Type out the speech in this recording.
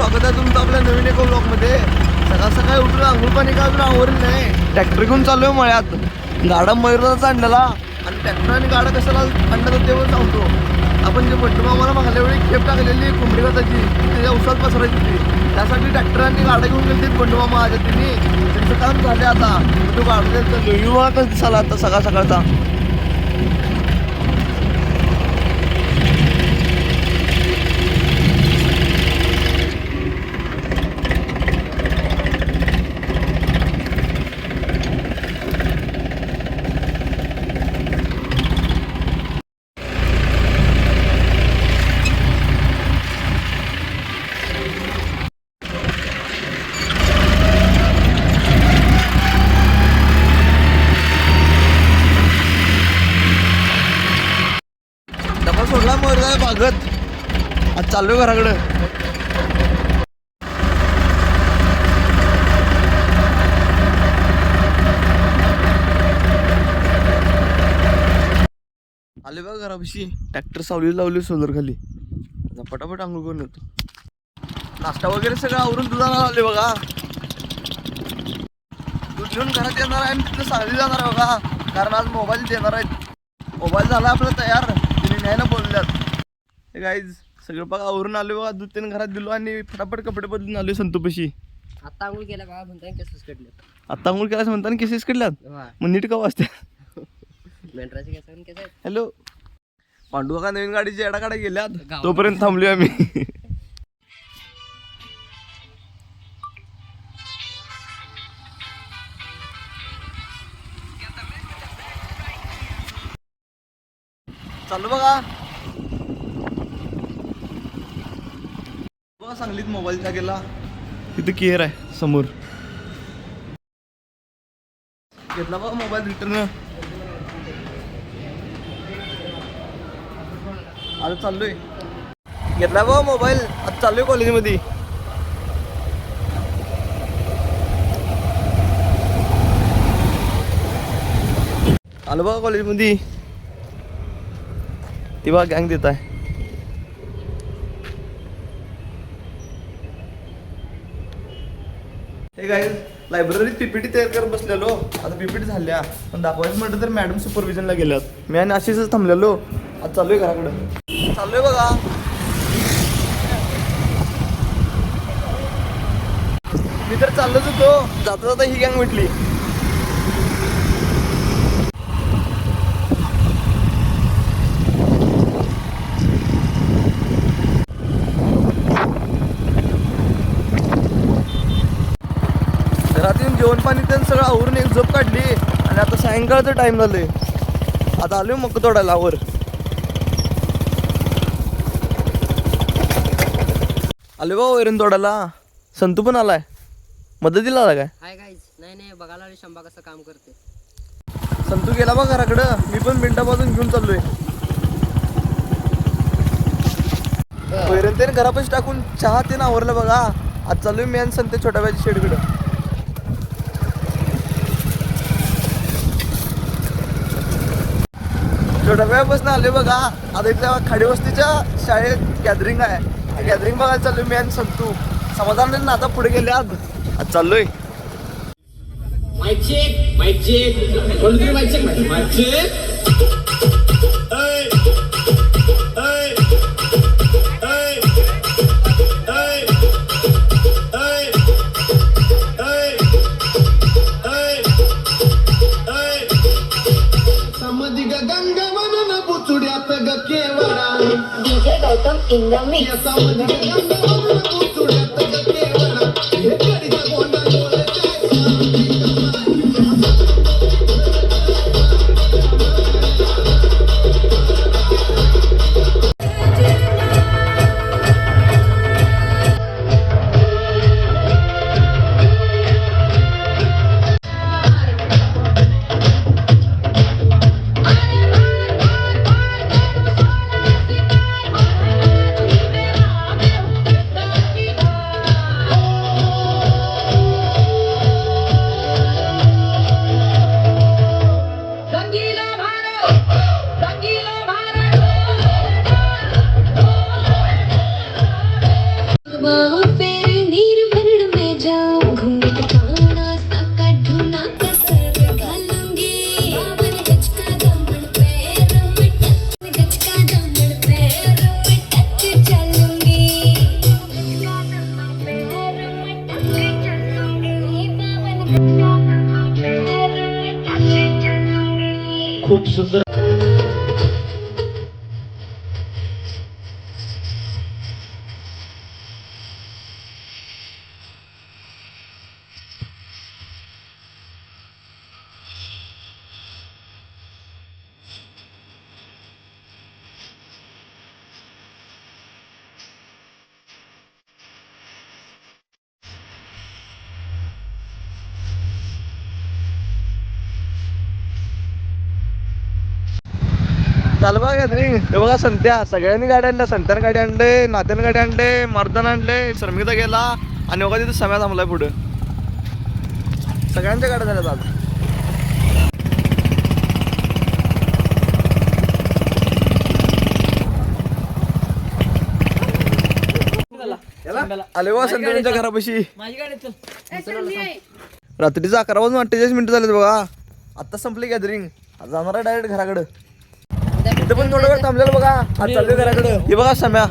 स्वागत आहे तुमचं आपल्या नवीन एका ब्लॉगमध्ये. सकाळ सकाळी उठून आंघोळ पाणी का अजून आवरलं नाही. ट्रॅक्टर घेऊन चालू आहे मळ्यात. गाडा मयूरचा आणलेला आणि ट्रॅक्टर आणि गाडा कशाला आणलं ते पण सांगतो. आपण जे बंडू मामाला मागल्या वेळी खेप टाकलेली कोंबडी खताची त्याच्या उसात पसरायची होती, त्यासाठी ट्रॅक्टरांनी गाड्या घेऊन गेली बंडू मामा आज त्यांनी. त्यांचं काम झाले आता. तो गाडा युवा कसं दिसाला आता सकाळ सकाळचा. सोडला मोर जाय भागत. आज चाललोय घराकडं. आले बघा घरापाशी. ट्रॅक्टर सावली लावली सोलर खाली. पटापट आंघोळ करून येतो. नाश्ता वगैरे सगळं आवरून दुधाला लावले बघा. दूध घेऊन घरात येणार आहे आणि तिथं सांगली जाणार आहे बघा, कारण आज मोबाईल देणार आहेत. मोबाईल झाला आपला तयार, तिने न्यायला बोलल्यात. हे गाईज सगळं बघा आवरून आलो बघा. दूध त्याने घरात दिलो आणि फटाफट कपडे बदलून आलो संतूपाशी. आता आंघोळ केला बघा, म्हणता केसेस कटल्यात. आता आंघोळ केल्यास म्हणताना केसेस कटल्यात. मग नीट का वाजते. मेंढराचे केस आहेत. हॅलो पांडू का नवीन गाडीची एडाकाडा गेल्यात, तोपर्यंत थांबलोय आम्ही. चालू बघा. बघा सांगलीत मोबाईलचा गेला. तिथे केअर आहे समोर. घेतला बघा मोबाईल रिटर्न. आता चाललोय. घेतला बघा मोबाईल. आता चाललोय कॉलेजमध्ये. आलो बघा कॉलेजमध्ये. ती बघा गँग देत आहे. हे काय लायब्ररीत पीपीटी तयार करत बसलेलो. आता पीपीटी झाल्या पण दाखवायचं म्हटलं तर मॅडम सुपरविजनला गेल्यात. मी आणि अशीच थांबलेलो. आता चाललोय घराकडं. चाललोय बघा. मी तर चाललोच होतो. जाता जाता ही गँग म्हटली. घरात येऊन जेवण पाणी त्यांनी सगळं आवरून एक झोप काढली आणि आता सायंकाळचं टाइम झालंय. आता आलोय मग तोडायला वर. आलो बा वैरण तोडायला. संतू पण आलाय. मदतीला आला काय? Hi guys. नाही बघायला आले शंभा कसं काम करते. संतू गेला बा घराकडं. मी पण बिंडापासून घेऊन चाललोय. वैरण त्याने घरापाशी टाकून चहा त्यानं आवरलं बघा. आज चाललोय मी आणि संते छोट्या बायची शेडकडं. छोट्या वेळापासून आले बघा. आता इथल्या खाडीवस्तीच्या शाळेत गॅदरिंग आहे. गॅदरिंग बघायला चाललोय मी आणि संतू. समाधान ना आता पुढे गेले. आज चाललोय. DJ Gautam in the mix. चाल बघा गॅदरिंग. हे बघा संत्या, सगळ्यांनी गाड्या आणल्या. संत्यानं गाडी आणले, नात्यानं गाडी आणले, मर्दानं आणले, शर्मिता गेला आणि बघा तिथं सम्या थांबलाय पुढं. सगळ्यांच्या गाड्या झाल्यात आज. आले बघा संध्याच्या घरापाशी. रात्रीचं 11 वाजून 48 मिनिटं झालेत बघा. आत्ता संपली गॅदरिंग. जाणार आहे डायरेक्ट घराकडं. इथं पण थोडा वेळ थांबलेलं बघा. आज चाललोय घराकडं. हे बघा सम्या